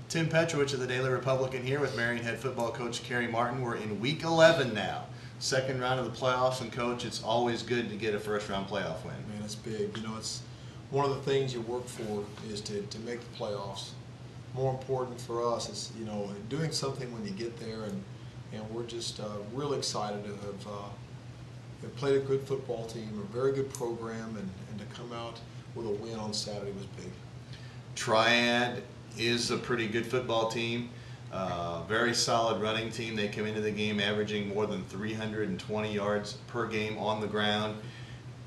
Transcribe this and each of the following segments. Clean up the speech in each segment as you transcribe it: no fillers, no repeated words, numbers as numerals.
Tim Petrovich of the Daily Republican here with Marion head football coach Kerry Martin. We're in week 11 now. Second round of the playoffs, and coach, it's always good to get a first round playoff win. Man, it's big. You know, it's one of the things you work for is to make the playoffs. More important for us is, you know, doing something when you get there, and we're just really excited to have played a good football team, a very good program, and to come out with a win on Saturday was big. Triad is a pretty good football team, very solid running team. They come into the game averaging more than 320 yards per game on the ground.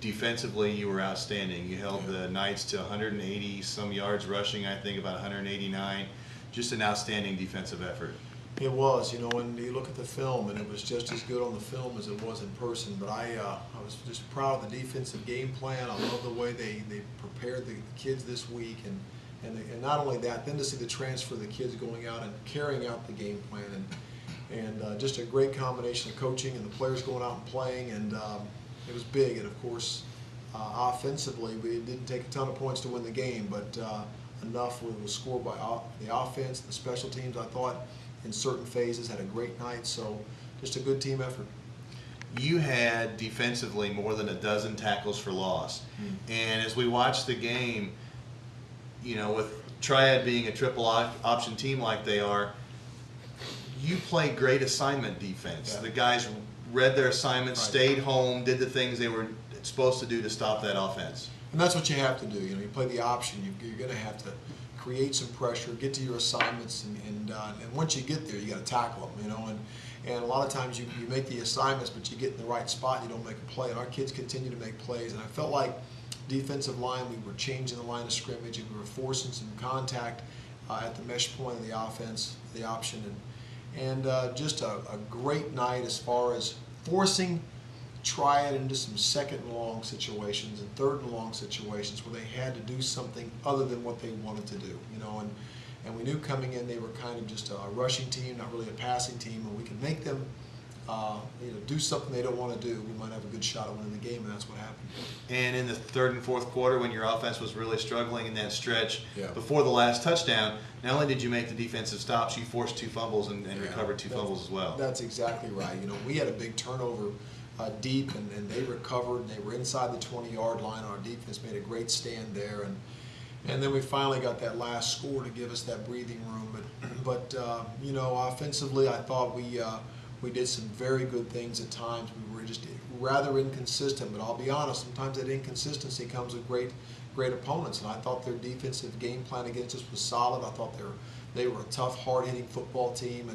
Defensively, you were outstanding. You held the Knights to 180 some yards rushing, I think about 189. Just an outstanding defensive effort. It was, you know, when you look at the film, and it was just as good on the film as it was in person. But I was just proud of the defensive game plan. I love the way they prepared the kids this week, and not only that, then to see the transfer of the kids going out and carrying out the game plan, and just a great combination of coaching and the players going out and playing, and it was big. And of course, offensively, we didn't take a ton of points to win the game, but enough was scored by the offense. The special teams, I thought, in certain phases had a great night, so just a good team effort. You had defensively more than a dozen tackles for loss, and as we watched the game, you know, with Triad being a triple option team like they are, you played great assignment defense. Yeah. The guys read their assignments, Right. stayed home, did the things they were supposed to do to stop that offense. And that's what you have to do. You know, you play the option. You're going to have to create some pressure, get to your assignments, and once you get there, you got to tackle them. You know, and a lot of times you make the assignments, but you get in the right spot, and you don't make a play. And our kids continue to make plays, and I felt like defensive line, we were changing the line of scrimmage, and we were forcing some contact at the mesh point of the offense, the option, and just a great night as far as forcing Triad into some second and long situations and third and long situations where they had to do something other than what they wanted to do, you know, and we knew coming in they were kind of just a rushing team, not really a passing team, and we could make them you know, do something they don't want to do. We might have a good shot at winning the game, and that's what happened. And in the third and fourth quarter, when your offense was really struggling in that stretch, Yeah. before the last touchdown, not only did you make the defensive stops, you forced two fumbles and recovered two fumbles as well. That's exactly right. You know, we had a big turnover deep, and they recovered, and they were inside the 20-yard line. Our defense made a great stand there, and then we finally got that last score to give us that breathing room. But you know, offensively, I thought we did some very good things at times. We were just rather inconsistent, but I'll be honest, sometimes that inconsistency comes with great opponents, and I thought their defensive game plan against us was solid. I thought they were a tough, hard-hitting football team,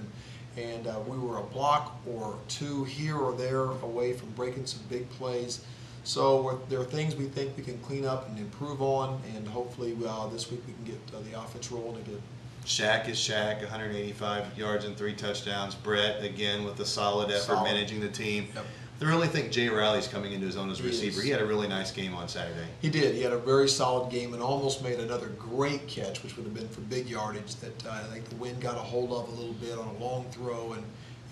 and we were a block or two here or there away from breaking some big plays. So there are things we think we can clean up and improve on, and hopefully this week we can get the offense rolling again. Shaq is Shaq, 185 yards and 3 touchdowns. Brett, again, with a solid effort, managing the team. Yep. I really think Jay Riley's coming into his own as a He receiver. is. He had a really nice game on Saturday. He did. He had a very solid game and almost made another great catch, which would have been for big yardage that I think the wind got a hold of a little bit on a long throw,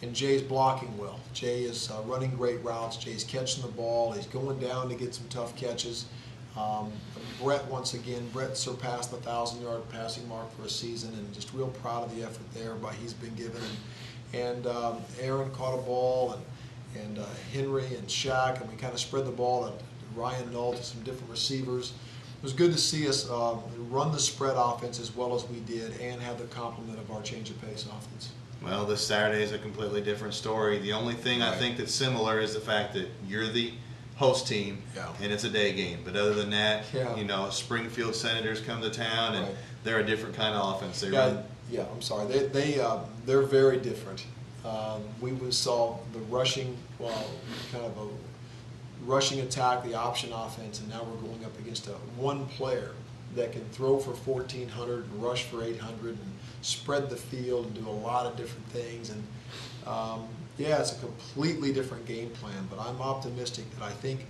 and Jay's blocking well. Jay is running great routes. Jay's catching the ball. He's going down to get some tough catches. Brett, once again, Brett surpassed the 1,000-yard passing mark for a season, and just real proud of the effort there by he's been given. And Aaron caught a ball, and Henry and Shaq, and we kind of spread the ball to Ryan Null, to some different receivers. It was good to see us run the spread offense as well as we did, and have the complement of our change of pace offense. Well, this Saturday is a completely different story. The only thing I think that's similar is the fact that you're the host team, and it's a day game. But other than that, you know, Springfield Senators come to town, and they're a different kind of offense. They run. Yeah, I'm sorry. They're very different. We saw the rushing, kind of a rushing attack, the option offense, and now we're going up against one player that can throw for 1,400 and rush for 800 and spread the field and do a lot of different things. And yeah, it's a completely different game plan, but I'm optimistic that I think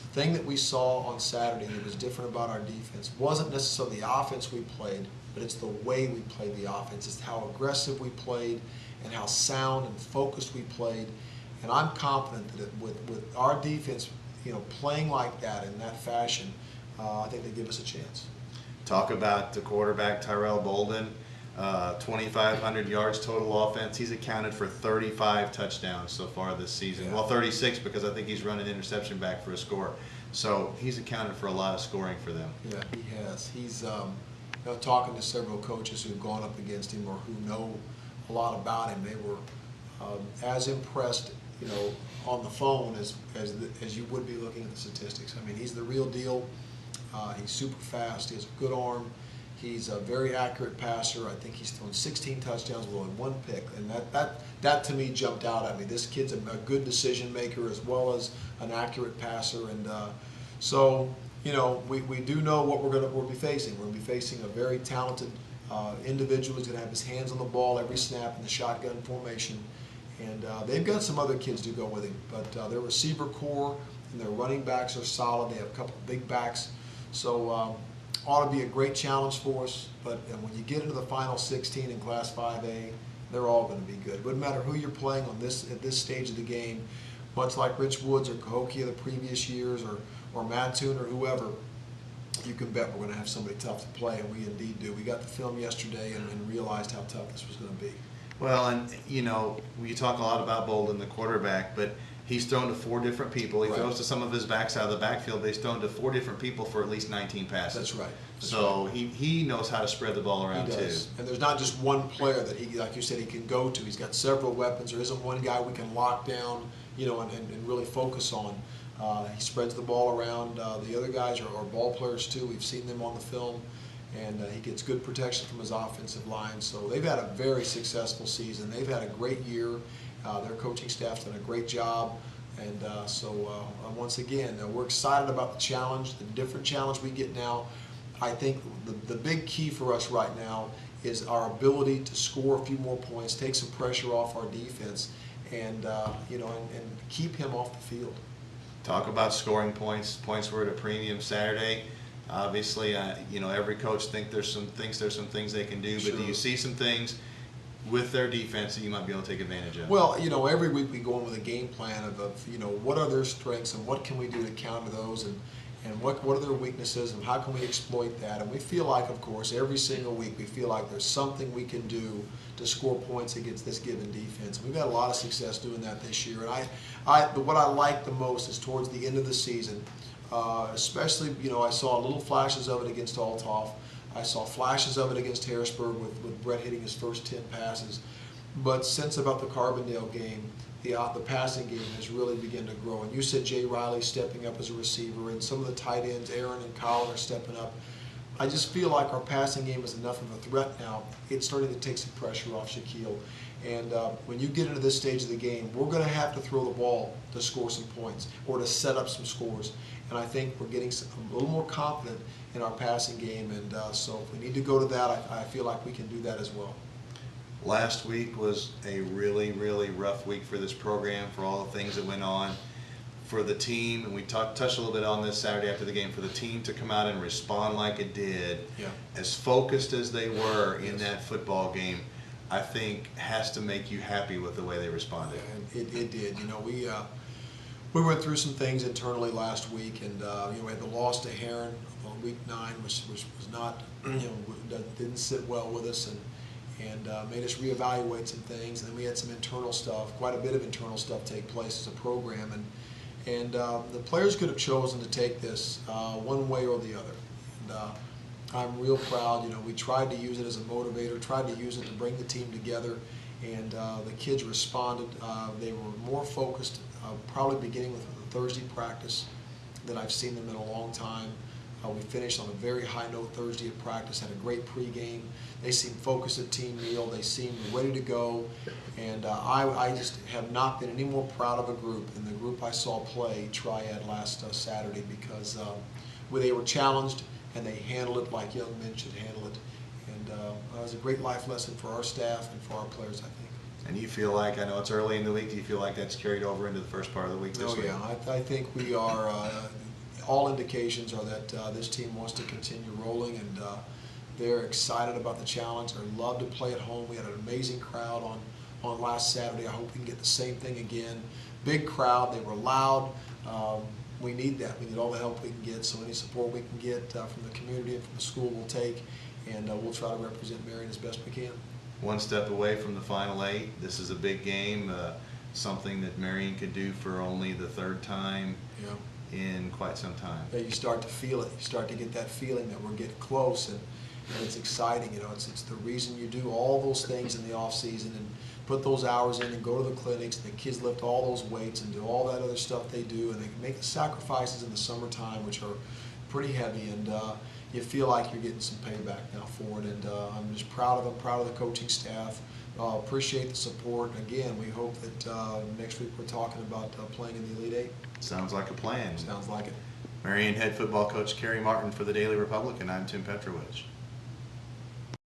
the thing that we saw on Saturday that was different about our defense wasn't necessarily the offense we played, but it's the way we played the offense. It's how aggressive we played and how sound and focused we played. And I'm confident that with our defense, you know, playing like that in that fashion, I think they give us a chance. Talk about the quarterback, Tyrell Bolden. 2,500 yards total offense. He's accounted for 35 touchdowns so far this season. Yeah. Well, 36 because I think he's run an interception back for a score. So he's accounted for a lot of scoring for them. Yeah, he has. He's talking to several coaches who've gone up against him or who know a lot about him. They were as impressed, on the phone as you would be looking at the statistics. I mean, he's the real deal. He's super fast. He has a good arm. He's a very accurate passer. I think he's thrown 16 touchdowns with only 1 pick, and that to me jumped out at me. This kid's a good decision maker as well as an accurate passer, and so we do know what we'll be facing. We'll be facing a very talented individual who's going to have his hands on the ball every snap in the shotgun formation, and they've got some other kids to go with him, but their receiver core and their running backs are solid. They have a couple of big backs, so. Ought to be a great challenge for us, but when you get into the final 16 in Class 5A, they're all going to be good. It wouldn't matter who you're playing at this stage of the game, much like Rich Woods or Cahokia the previous years or Mattoon or whoever, you can bet we're going to have somebody tough to play, and we indeed do. We got the film yesterday and realized how tough this was going to be. Well, and we talk a lot about Bolden, the quarterback, but he's thrown to 4 different people. He throws to some of his backs out of the backfield, but he's thrown to 4 different people for at least 19 passes. That's right. So he knows how to spread the ball around too. And there's not just one player that he, like you said, he can go to. He's got several weapons. There isn't one guy we can lock down, and really focus on. He spreads the ball around. The other guys are ball players too. We've seen them on the film. And he gets good protection from his offensive line. So they've had a very successful season. They've had a great year. Their coaching staff's done a great job. And once again, we're excited about the challenge, the different challenge we get now. I think the big key for us right now is our ability to score a few more points, take some pressure off our defense, and keep him off the field. Talk about scoring points. Points were at a premium Saturday. Obviously, every coach thinks there's some things they can do, but do you see some things with their defense that you might be able to take advantage of? Well, every week we go in with a game plan of what are their strengths and what can we do to counter those, and what are their weaknesses and how can we exploit that. And we feel like, of course, every single week we feel like there's something we can do to score points against this given defense. And we've had a lot of success doing that this year. And what I like the most is towards the end of the season, especially, I saw little flashes of it against Althoff. I saw flashes of it against Harrisburg with Brett hitting his first 10 passes. But since about the Carbondale game, the passing game has really begun to grow. And you said Jay Riley stepping up as a receiver, and some of the tight ends, Aaron and Colin, are stepping up. I just feel like our passing game is enough of a threat now. It's starting to take some pressure off Shaquille. And when you get into this stage of the game, we're going to have to throw the ball to score some points or to set up some scores. And I think we're getting a little more confident in our passing game. And so if we need to go to that, I feel like we can do that as well. Last week was a really, really rough week for this program, for all the things that went on. For the team, and we touched a little bit on this Saturday after the game, for the team to come out and respond like it did, as focused as they were in that football game, I think has to make you happy with the way they responded. Yeah, it did. We went through some things internally last week, and we had the loss to Heron on week 9, which was not, didn't sit well with us, and made us reevaluate some things. And then we had some internal stuff, quite a bit of internal stuff take place as a program, and the players could have chosen to take this one way or the other. And I'm real proud. We tried to use it as a motivator, tried to use it to bring the team together, and the kids responded. They were more focused, probably beginning with the Thursday practice, than I've seen them in a long time. We finished on a very high note Thursday at practice, had a great pregame. They seemed focused at team meal. They seemed ready to go. And I just have not been any more proud of a group than the group I saw play Triad last Saturday, because they were challenged and they handled it like young men should handle it. And it was a great life lesson for our staff and for our players, I think. And you feel like, I know it's early in the week, do you feel like that's carried over into the first part of the week this week? Oh yeah, I think we are. All indications are that this team wants to continue rolling, and they're excited about the challenge. They love to play at home. We had an amazing crowd on last Saturday. I hope we can get the same thing again. Big crowd. They were loud. We need that. We need all the help we can get. So any support we can get from the community and from the school we'll take. and we'll try to represent Marion as best we can. One step away from the Final Eight. This is a big game, something that Marion could do for only the third time in quite some time. Yeah, you start to feel it. You start to get that feeling that we're getting close, and it's exciting. You know, it's the reason you do all those things in the off season and put those hours in and go to the clinics. And the kids lift all those weights and do all that other stuff they do, and they make the sacrifices in the summertime, which are pretty heavy. And you feel like you're getting some payback now for it. And I'm just proud of them, proud of the coaching staff. Appreciate the support. Again, we hope that next week we're talking about playing in the Elite Eight. Sounds like a plan. Sounds like it. Marion head football coach Kerry Martin for the Daily Republic, and I'm Tim Petrovich.